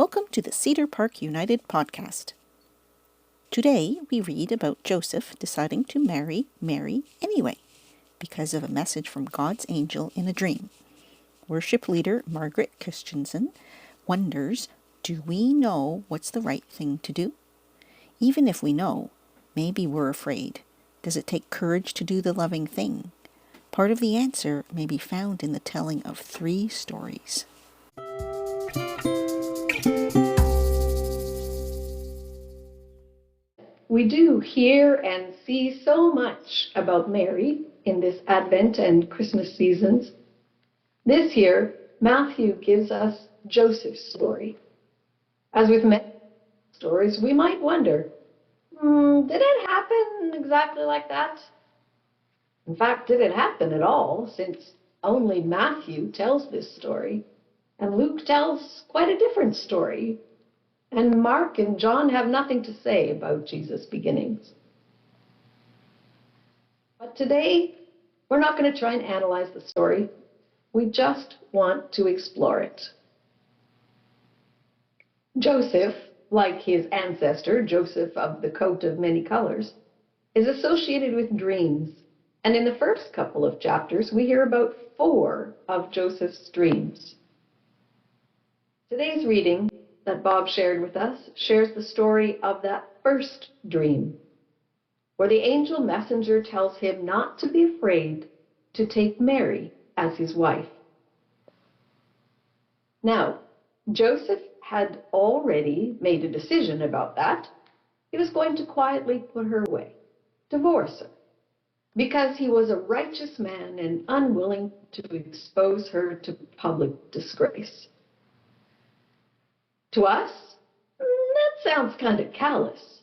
Welcome to the Cedar Park United podcast. Today we read about Joseph deciding to marry Mary anyway, because of a message from God's angel in a dream. Worship leader Margrét Kristjansson wonders, do we know what's the right thing to do? Even if we know, maybe we're afraid. Does it take courage to do the loving thing? Part of the answer may be found in the telling of 3 stories. We do hear and see so much about Mary in this Advent and Christmas seasons. This year, Matthew gives us Joseph's story. As with many stories, we might wonder, did it happen exactly like that? In fact, did it happen at all, since only Matthew tells this story, and Luke tells quite a different story, and Mark and John have nothing to say about Jesus' beginnings. But today, we're not going to try and analyze the story. We just want to explore it. Joseph, like his ancestor, Joseph of the coat of many colors, is associated with dreams. And in the first couple of chapters, we hear about 4 of Joseph's dreams. Today's reading that Bob shared with us shares the story of that first dream, where the angel messenger tells him not to be afraid to take Mary as his wife. Now, Joseph had already made a decision about that. He was going to quietly put her away, divorce her, because he was a righteous man and unwilling to expose her to public disgrace. To us, that sounds kind of callous,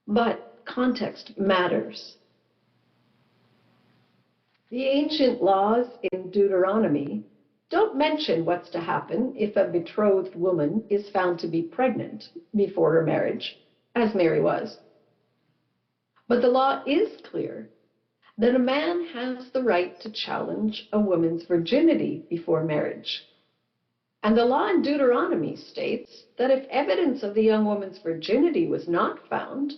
but context matters. The ancient laws in Deuteronomy don't mention what's to happen if a betrothed woman is found to be pregnant before her marriage, as Mary was. But the law is clear that a man has the right to challenge a woman's virginity before marriage. And the law in Deuteronomy states that if evidence of the young woman's virginity was not found,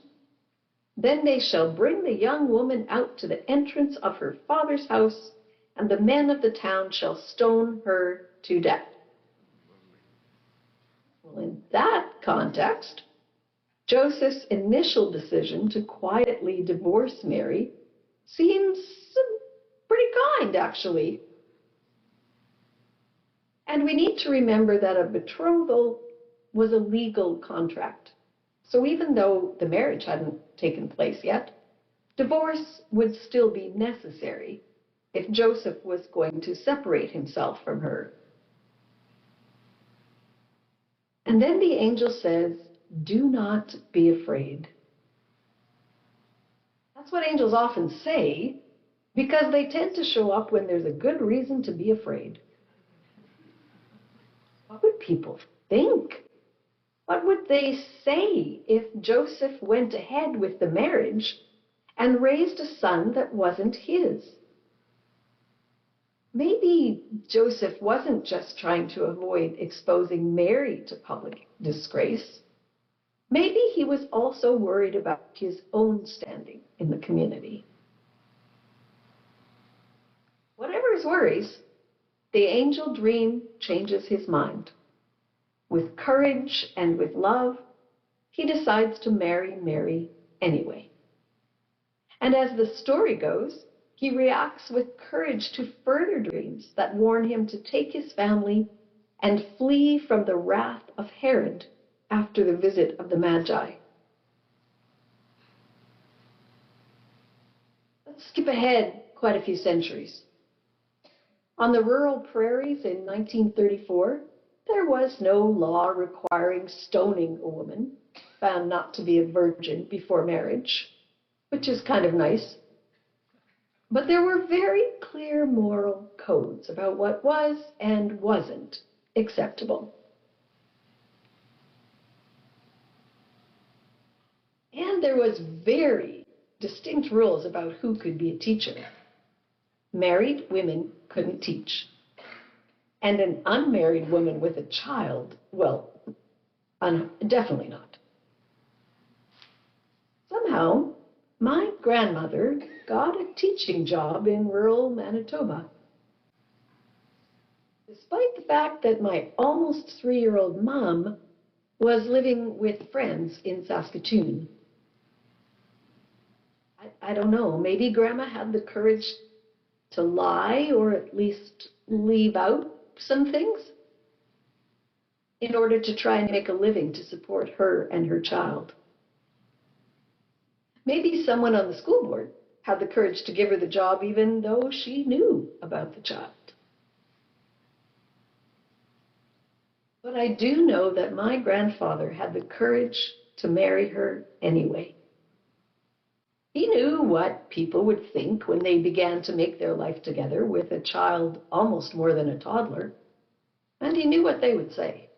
then they shall bring the young woman out to the entrance of her father's house, and the men of the town shall stone her to death. Well, in that context, Joseph's initial decision to quietly divorce Mary seems pretty kind, actually. And we need to remember that a betrothal was a legal contract. So even though the marriage hadn't taken place yet, divorce would still be necessary if Joseph was going to separate himself from her. And then the angel says, "Do not be afraid." That's what angels often say, because they tend to show up when there's a good reason to be afraid. What would people think? What would they say if Joseph went ahead with the marriage and raised a son that wasn't his? Maybe Joseph wasn't just trying to avoid exposing Mary to public disgrace. Maybe he was also worried about his own standing in the community. Whatever his worries, the angel dream changes his mind. With courage and with love, he decides to marry Mary anyway. And as the story goes, he reacts with courage to further dreams that warn him to take his family and flee from the wrath of Herod after the visit of the Magi. Let's skip ahead quite a few centuries. On the rural prairies in 1934, there was no law requiring stoning a woman found not to be a virgin before marriage, which is kind of nice. But there were very clear moral codes about what was and wasn't acceptable. And there was very distinct rules about who could be a teacher. Married women couldn't teach. And an unmarried woman with a child, well, Definitely not. Somehow, my grandmother got a teaching job in rural Manitoba. Despite the fact that my almost 3-year-old mom was living with friends in Saskatoon. I don't know, maybe Grandma had the courage to lie or at least leave out some things in order to try and make a living to support her and her child. Maybe someone on the school board had the courage to give her the job even though she knew about the child. But I do know that my grandfather had the courage to marry her anyway. He knew what people would think when they began to make their life together with a child almost more than a toddler, and he knew what they would say.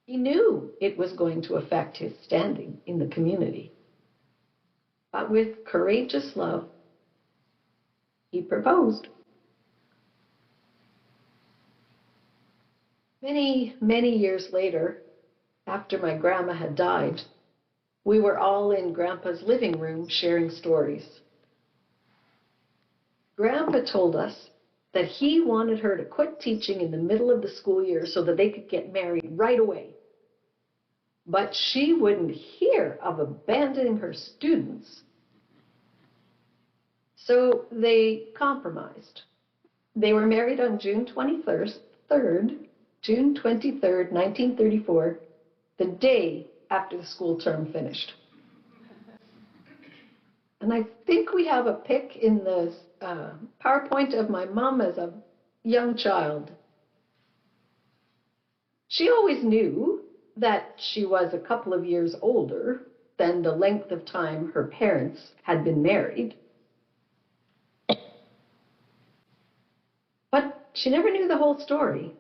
He knew it was going to affect his standing in the community. But with courageous love, he proposed. Many, many years later, after my grandma had died, we were all in Grandpa's living room sharing stories. Grandpa told us that he wanted her to quit teaching in the middle of the school year so that they could get married right away. But she wouldn't hear of abandoning her students. So they compromised. They were married on June 23rd, 1934, the day after the school term finished. And I think we have a pic in the PowerPoint of my mom as a young child. She always knew that she was a couple of years older than the length of time her parents had been married. But she never knew the whole story.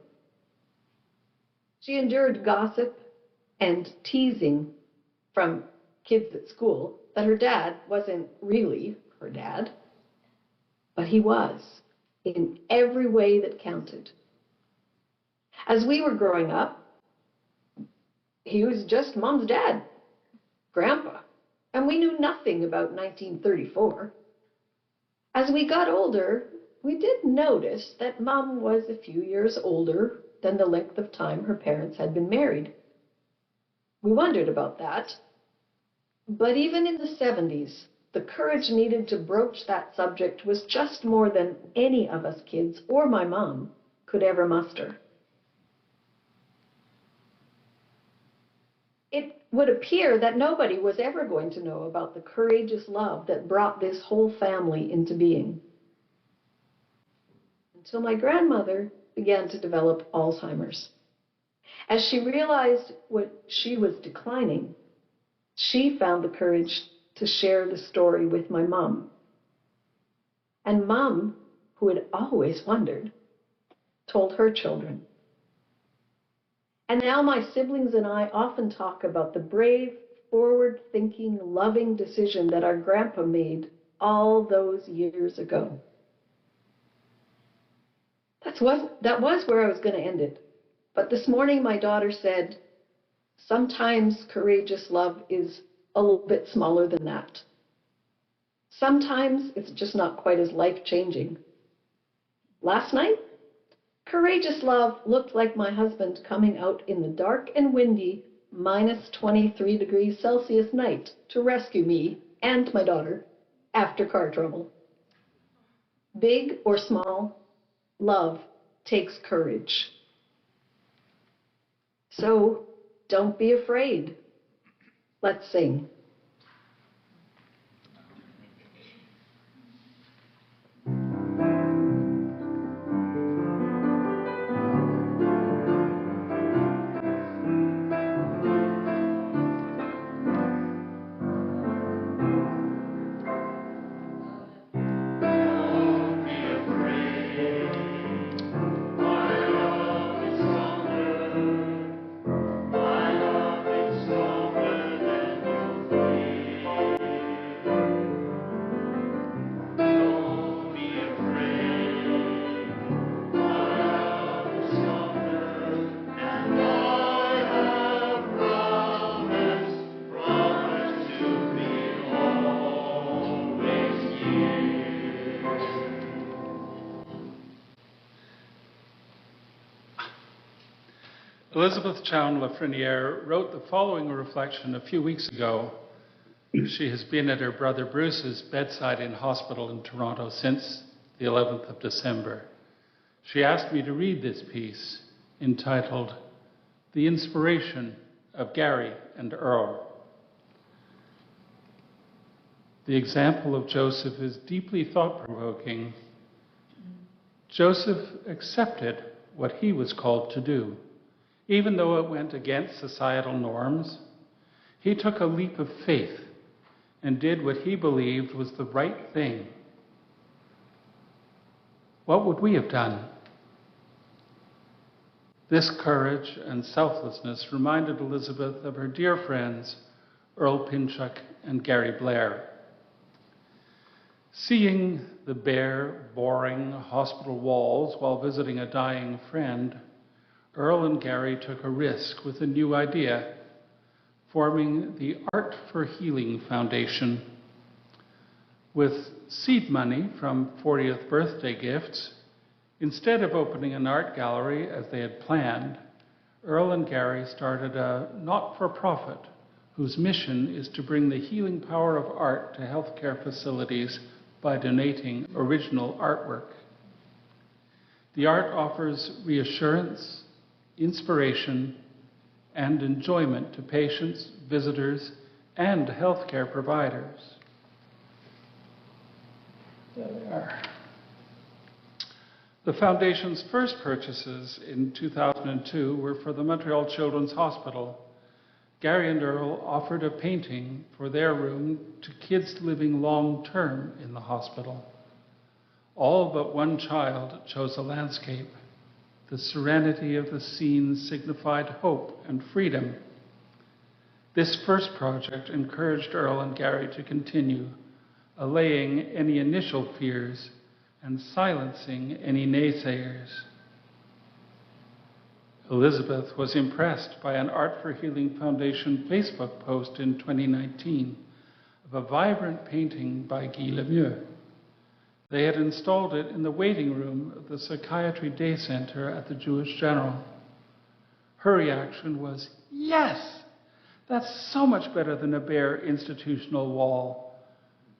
She endured gossip and teasing from kids at school that her dad wasn't really her dad, but he was in every way that counted. As we were growing up, he was just Mom's dad, Grandpa, and we knew nothing about 1934. As we got older, we did notice that Mom was a few years older than the length of time her parents had been married. We wondered about that. But even in the 70s, the courage needed to broach that subject was just more than any of us kids or my mom could ever muster. It would appear that nobody was ever going to know about the courageous love that brought this whole family into being. Until my grandmother began to develop Alzheimer's. As she realized what she was declining, she found the courage to share the story with my mom. And Mom, who had always wondered, told her children. And now my siblings and I often talk about the brave, forward-thinking, loving decision that our grandpa made all those years ago. That was where I was going to end it. But this morning my daughter said, sometimes courageous love is a little bit smaller than that. Sometimes it's just not quite as life-changing. Last night, courageous love looked like my husband coming out in the dark and windy -23 degrees Celsius night to rescue me and my daughter after car trouble. Big or small, love takes courage. So don't be afraid. Let's sing. Elizabeth Chown Lafreniere wrote the following reflection a few weeks ago. She has been at her brother Bruce's bedside in hospital in Toronto since the 11th of December. She asked me to read this piece entitled The Inspiration of Gary and Earl. The example of Joseph is deeply thought-provoking. Joseph accepted what he was called to do. Even though it went against societal norms, he took a leap of faith and did what he believed was the right thing. What would we have done? This courage and selflessness reminded Elizabeth of her dear friends, Earl Pinchuk and Gary Blair. Seeing the bare, boring hospital walls while visiting a dying friend, Earl and Gary took a risk with a new idea, forming the Art for Healing Foundation. With seed money from 40th birthday gifts, instead of opening an art gallery as they had planned, Earl and Gary started a not-for-profit whose mission is to bring the healing power of art to healthcare facilities by donating original artwork. The art offers reassurance, inspiration, and enjoyment to patients, visitors, and healthcare providers. There they are. The Foundation's first purchases in 2002 were for the Montreal Children's Hospital. Gary and Earl offered a painting for their room to kids living long-term in the hospital. All but one child chose a landscape. The serenity of the scene signified hope and freedom. This first project encouraged Earl and Gary to continue, allaying any initial fears and silencing any naysayers. Elizabeth was impressed by an Art for Healing Foundation Facebook post in 2019 of a vibrant painting by Guy Lemieux. They had installed it in the waiting room of the Psychiatry Day Center at the Jewish General. Her reaction was, "Yes! That's so much better than a bare institutional wall."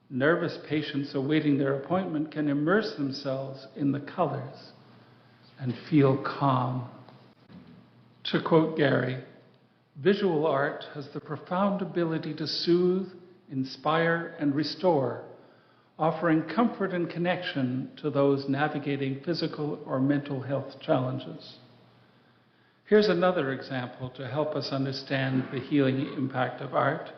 Nervous patients awaiting their appointment can immerse themselves in the colors and feel calm. To quote Gary, "Visual art has the profound ability to soothe, inspire, and restore, offering comfort and connection to those navigating physical or mental health challenges." Here's another example to help us understand the healing impact of art.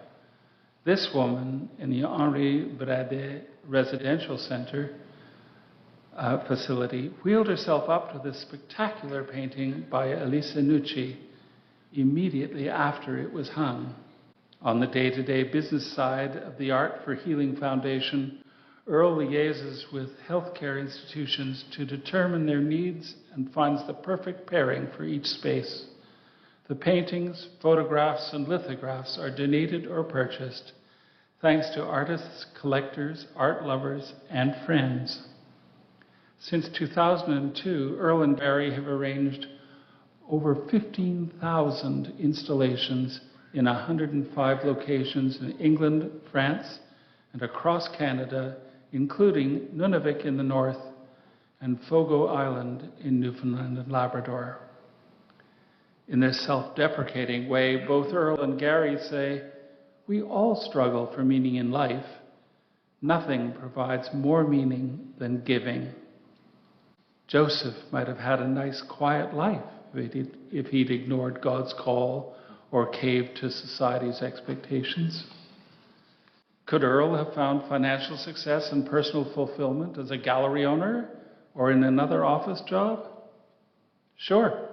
This woman in the Henri Bradet Residential Center facility wheeled herself up to this spectacular painting by Elisa Nucci immediately after it was hung. On the day-to-day business side of the Art for Healing Foundation, Earl liaises with healthcare institutions to determine their needs and finds the perfect pairing for each space. The paintings, photographs, and lithographs are donated or purchased thanks to artists, collectors, art lovers, and friends. Since 2002, Earl and Gary have arranged over 15,000 installations in 105 locations in England, France, and across Canada, including Nunavik in the north and Fogo Island in Newfoundland and Labrador. In their self-deprecating way, both Earl and Gary say, "We all struggle for meaning in life. Nothing provides more meaning than giving." Joseph might have had a nice, quiet life if he'd ignored God's call or caved to society's expectations. Could Earl have found financial success and personal fulfillment as a gallery owner or in another office job? Sure.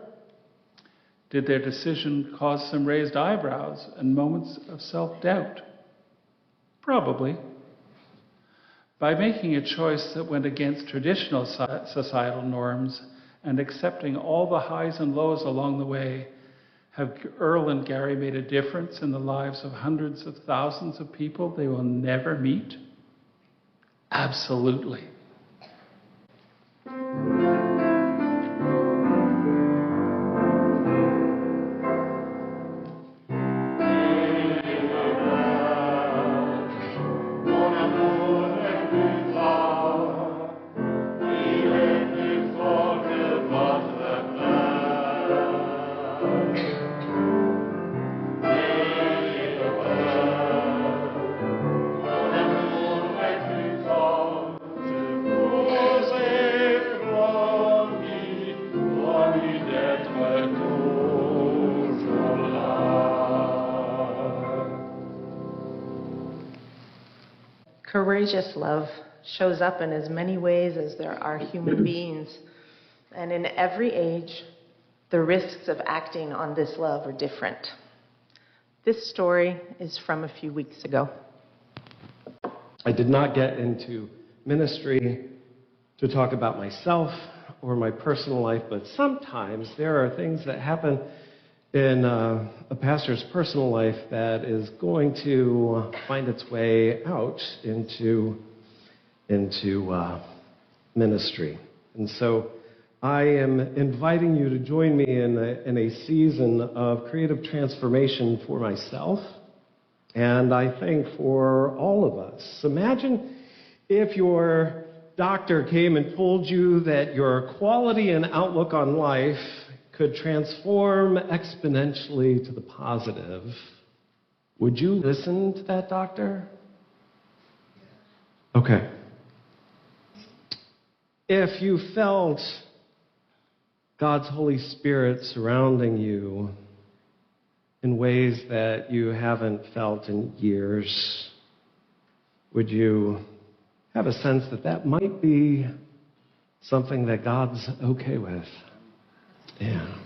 Did their decision cause some raised eyebrows and moments of self-doubt? Probably. By making a choice that went against traditional societal norms and accepting all the highs and lows along the way, have Earl and Gary made a difference in the lives of hundreds of thousands of people they will never meet? Absolutely. Courageous love shows up in as many ways as there are human beings. And in every age, the risks of acting on this love are different. This story is from a few weeks ago. I did not get into ministry to talk about myself or my personal life, but sometimes there are things that happen in a pastor's personal life that is going to find its way out into ministry. And so I am inviting you to join me in a season of creative transformation for myself, and I think for all of us. Imagine if your doctor came and told you that your quality and outlook on life could transform exponentially to the positive. Would you listen to that doctor? Okay. If you felt God's Holy Spirit surrounding you in ways that you haven't felt in years, would you have a sense that that might be something that God's okay with? Yeah.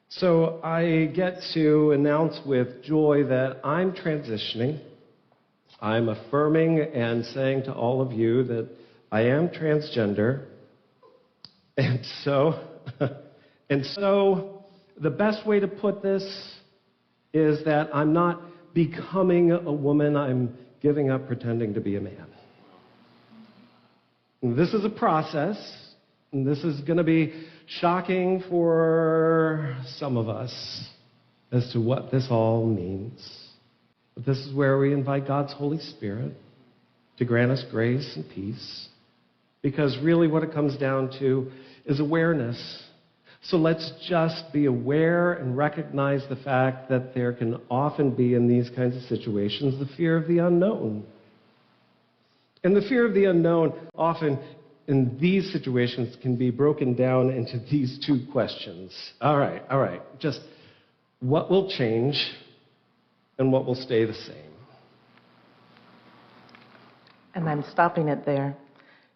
So I get to announce with joy that I'm transitioning. I'm affirming and saying to all of you that I am transgender. And so the best way to put this is that I'm not becoming a woman, I'm giving up pretending to be a man. And this is a process, and this is going to be shocking for some of us as to what this all means. But this is where we invite God's Holy Spirit to grant us grace and peace, because really what it comes down to is awareness. So let's just be aware and recognize the fact that there can often be in these kinds of situations the fear of the unknown. And the fear of the unknown often in these situations can be broken down into these two questions. All right. Just what will change and what will stay the same? And I'm stopping it there.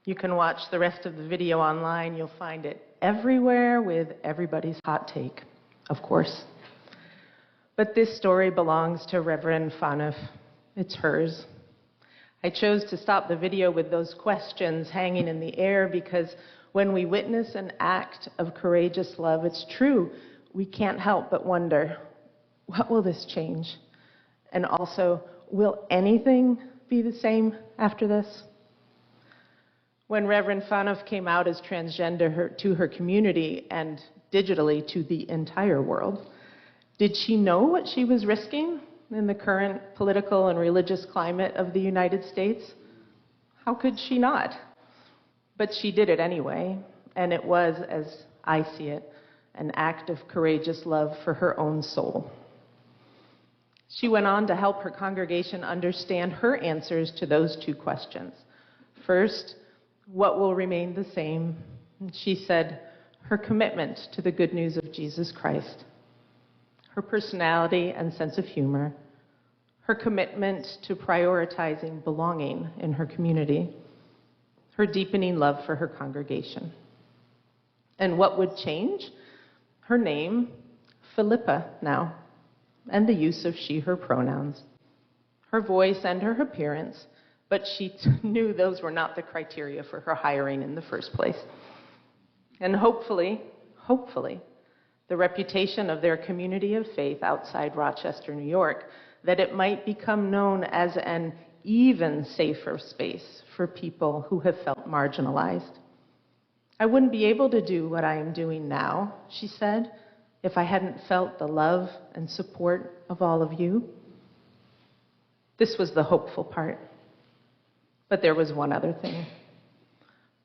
You can watch the rest of the video online. You'll find it everywhere with everybody's hot take, of course. But this story belongs to Reverend Phaneuf. It's hers. I chose to stop the video with those questions hanging in the air because when we witness an act of courageous love, it's true, we can't help but wonder, what will this change? And also, will anything be the same after this? When Reverend Phaneuf came out as transgender to her community and digitally to the entire world, did she know what she was risking in the current political and religious climate of the United States? How could she not? But she did it anyway, and it was, as I see it, an act of courageous love for her own soul. She went on to help her congregation understand her answers to those two questions. First, what will remain the same? She said, her commitment to the good news of Jesus Christ, her personality and sense of humor, her commitment to prioritizing belonging in her community, her deepening love for her congregation. And what would change? Her name, Philippa now, and the use of she, her pronouns, her voice and her appearance, but she knew those were not the criteria for her hiring in the first place. And hopefully, the reputation of their community of faith outside Rochester, New York, that it might become known as an even safer space for people who have felt marginalized. I wouldn't be able to do what I am doing now, she said, if I hadn't felt the love and support of all of you. This was the hopeful part. But there was one other thing.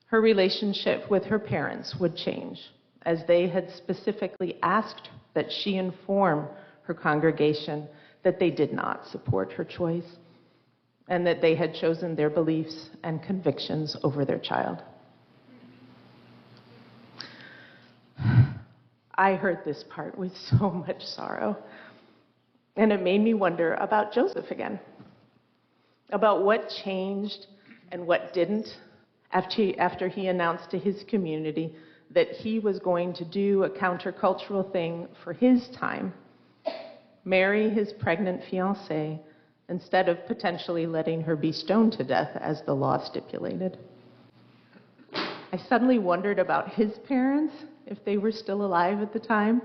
Her relationship with her parents would change, as they had specifically asked that she inform her congregation that they did not support her choice, and that they had chosen their beliefs and convictions over their child. I heard this part with so much sorrow, and it made me wonder about Joseph again. about what changed and what didn't after he announced to his community that he was going to do a countercultural thing for his time, marry his pregnant fiancée instead of potentially letting her be stoned to death as the law stipulated. I suddenly wondered about his parents, if they were still alive at the time.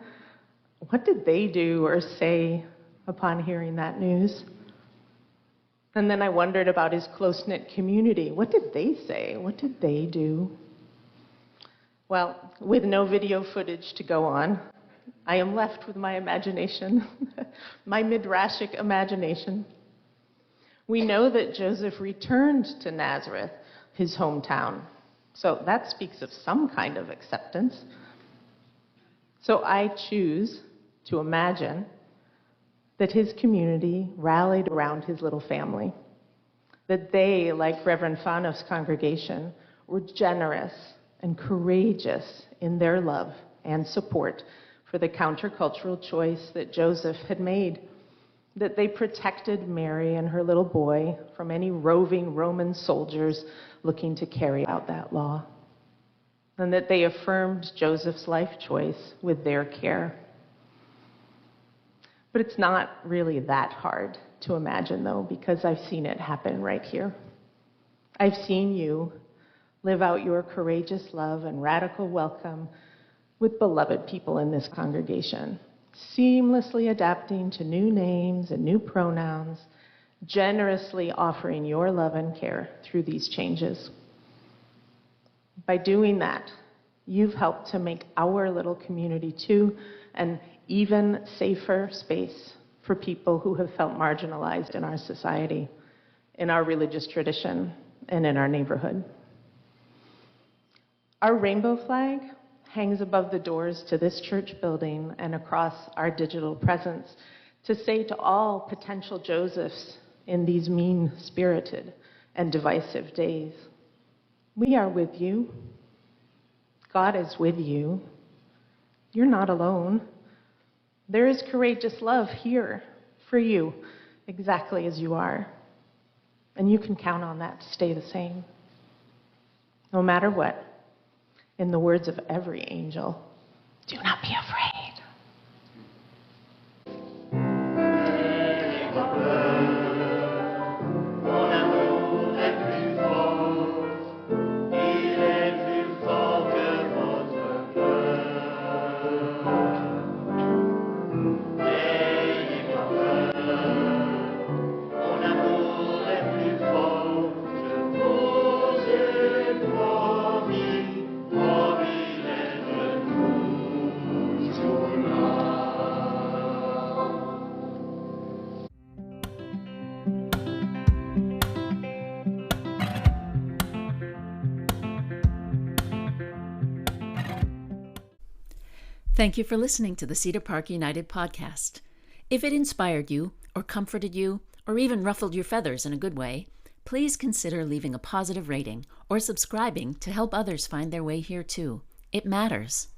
What did they do or say upon hearing that news? And then I wondered about his close-knit community. What did they say? What did they do? Well, with no video footage to go on, I am left with my imagination, my midrashic imagination. We know that Joseph returned to Nazareth, his hometown. So that speaks of some kind of acceptance. So I choose to imagine that his community rallied around his little family, that they, like Reverend Fanov's congregation, were generous and courageous in their love and support for the countercultural choice that Joseph had made, that they protected Mary and her little boy from any roving Roman soldiers looking to carry out that law, and that they affirmed Joseph's life choice with their care. But it's not really that hard to imagine, though, because I've seen it happen right here. I've seen you live out your courageous love and radical welcome with beloved people in this congregation, seamlessly adapting to new names and new pronouns, generously offering your love and care through these changes. By doing that, you've helped to make our little community, too, an even safer space for people who have felt marginalized in our society, in our religious tradition, and in our neighborhood. Our rainbow flag hangs above the doors to this church building and across our digital presence to say to all potential Josephs in these mean-spirited and divisive days, we are with you. God is with you. You're not alone. There is courageous love here for you, exactly as you are. And you can count on that to stay the same. No matter what, in the words of every angel, do not be afraid. Thank you for listening to the Cedar Park United podcast. If it inspired you, or comforted you, or even ruffled your feathers in a good way, please consider leaving a positive rating or subscribing to help others find their way here too. It matters.